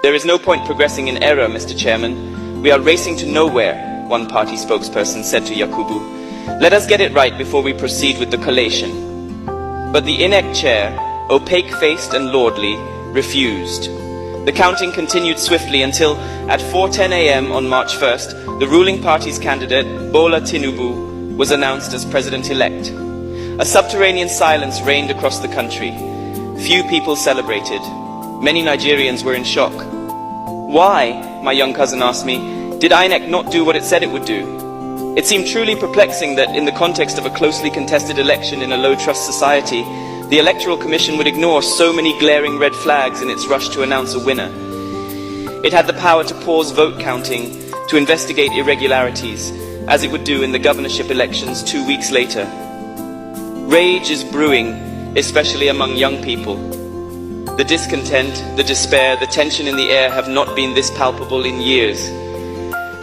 There is no point progressing in error, Mr. Chairman. We are racing to nowhere, one party spokesperson said to Yakubu. Let us get it right before we proceed with the collation. But the INEC chair, opaque-faced and lordly, refused. The counting continued swiftly until, at 4:10 a.m. on March 1st, the ruling party's candidate, Bola Tinubu, was announced as president-elect. A subterranean silence reigned across the country. Few people celebrated. Many Nigerians were in shock. Why, my young cousin asked me, did INEC not do what it said it would do? It seemed truly perplexing that in the context of a closely contested election in a low-trust society, the Electoral Commission would ignore so many glaring red flags in its rush to announce a winner. It had the power to pause vote counting, to investigate irregularities, as it would do in the governorship elections 2 weeks later. Rage is brewing, especially among young people. The discontent, the despair, the tension in the air have not been this palpable in years.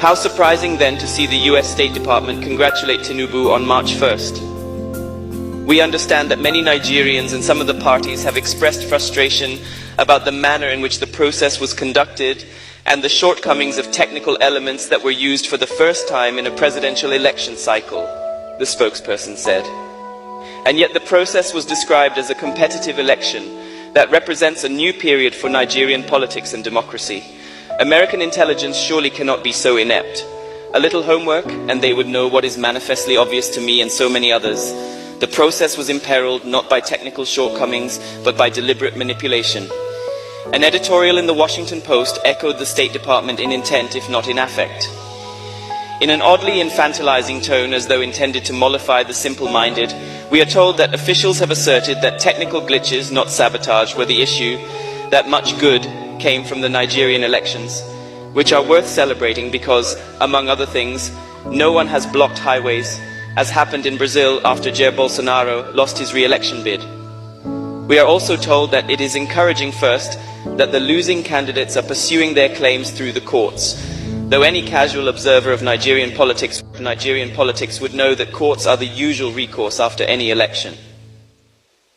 How surprising then to see the US State Department congratulate Tinubu on March 1st. We understand that many Nigerians and some of the parties have expressed frustration about the manner in which the process was conducted and the shortcomings of technical elements that were used for the first time in a presidential election cycle, the spokesperson said. And yet the process was described as a competitive election that represents a new period for Nigerian politics and democracy. American intelligence surely cannot be so inept. A little homework and they would know what is manifestly obvious to me and so many others. The process was imperiled not by technical shortcomings, but by deliberate manipulation. An editorial in the Washington Post echoed the State Department in intent, if not in affect. In an oddly infantilizing tone, as though intended to mollify the simple-minded, we are told that officials have asserted that technical glitches, not sabotage, were the issue, that much good came from the Nigerian elections, which are worth celebrating because, among other things, no one has blocked highways, as happened in Brazil after Jair Bolsonaro lost his re-election bid. We are also told that it is encouraging first that the losing candidates are pursuing their claims through the courts, though any casual observer of Nigerian politics would know that courts are the usual recourse after any election.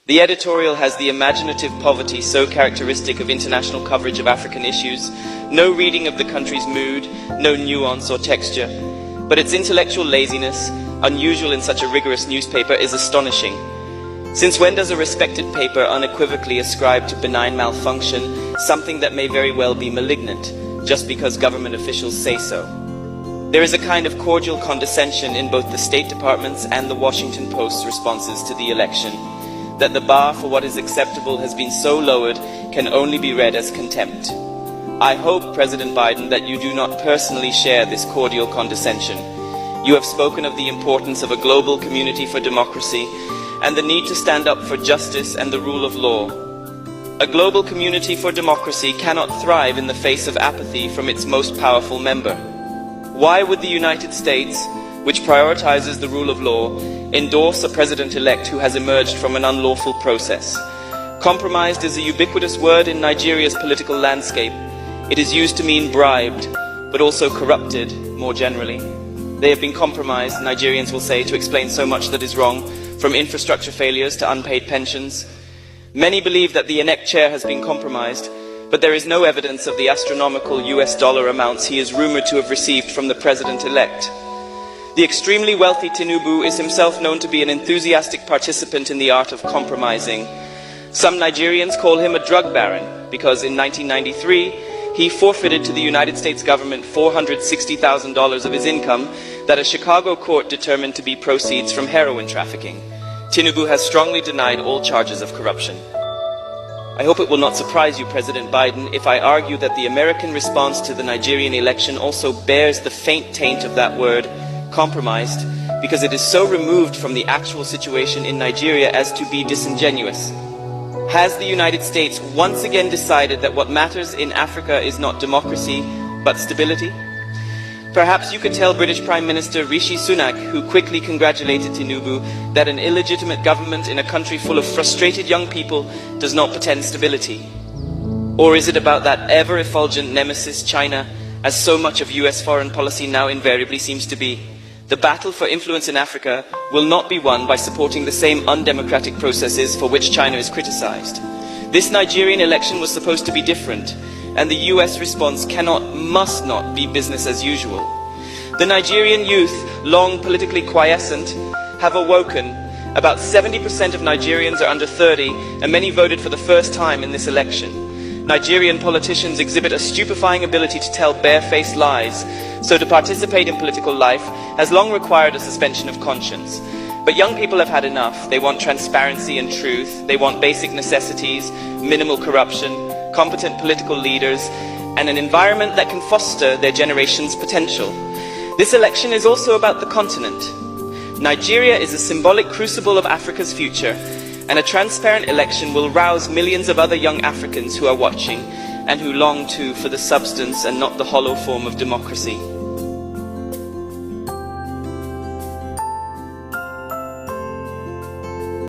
The editorial has the imaginative poverty so characteristic of international coverage of African issues, no reading of the country's mood, no nuance or texture, but its intellectual laziness, unusual in such a rigorous newspaper, is astonishing. Since when does a respected paper unequivocally ascribe to benign malfunction something that may very well be malignant, just because government officials say so? There is a kind of cordial condescension in both the State Department's and the Washington Post's responses to the election, that the bar for what is acceptable has been so lowered can only be read as contempt. I hope, President Biden, that you do not personally share this cordial condescension. You have spoken of the importance of a global community for democracy and the need to stand up for justice and the rule of law. A global community for democracy cannot thrive in the face of apathy from its most powerful member. Why would the United States, which prioritizes the rule of law, endorse a president-elect who has emerged from an unlawful process? Compromised is a ubiquitous word in Nigeria's political landscape. It is used to mean bribed, but also corrupted more generally. They have been compromised, Nigerians will say, to explain so much that is wrong, from infrastructure failures to unpaid pensions. Many believe that the INEC chair has been compromised, but there is no evidence of the astronomical US dollar amounts he is rumored to have received from the president-elect. The extremely wealthy Tinubu is himself known to be an enthusiastic participant in the art of compromising. Some Nigerians call him a drug baron because in 1993, he forfeited to the United States government $460,000 of his income that a Chicago court determined to be proceeds from heroin trafficking. Tinubu has strongly denied all charges of corruption. I hope it will not surprise you, President Biden, if I argue that the American response to the Nigerian election also bears the faint taint of that word, compromised, because it is so removed from the actual situation in Nigeria as to be disingenuous. Has the United States once again decided that what matters in Africa is not democracy, but stability? Perhaps you could tell British Prime Minister Rishi Sunak, who quickly congratulated Tinubu, that an illegitimate government in a country full of frustrated young people does not portend stability. Or is it about that ever-effulgent nemesis, China, as so much of US foreign policy now invariably seems to be? The battle for influence in Africa will not be won by supporting the same undemocratic processes for which China is criticized. This Nigerian election was supposed to be different. and the US response must not be business as usual. The Nigerian youth, long politically quiescent, have awoken. About 70% of Nigerians are under 30, and many voted for the first time in this election. Nigerian politicians exhibit a stupefying ability to tell barefaced lies, so to participate in political life has long required a suspension of conscience. But young people have had enough. They want transparency and truth. They want basic necessities, minimal corruption, competent political leaders, and an environment that can foster their generation's potential. This election is also about the continent. Nigeria is a symbolic crucible of Africa's future, and a transparent election will rouse millions of other young Africans who are watching and who long too for the substance and not the hollow form of democracy.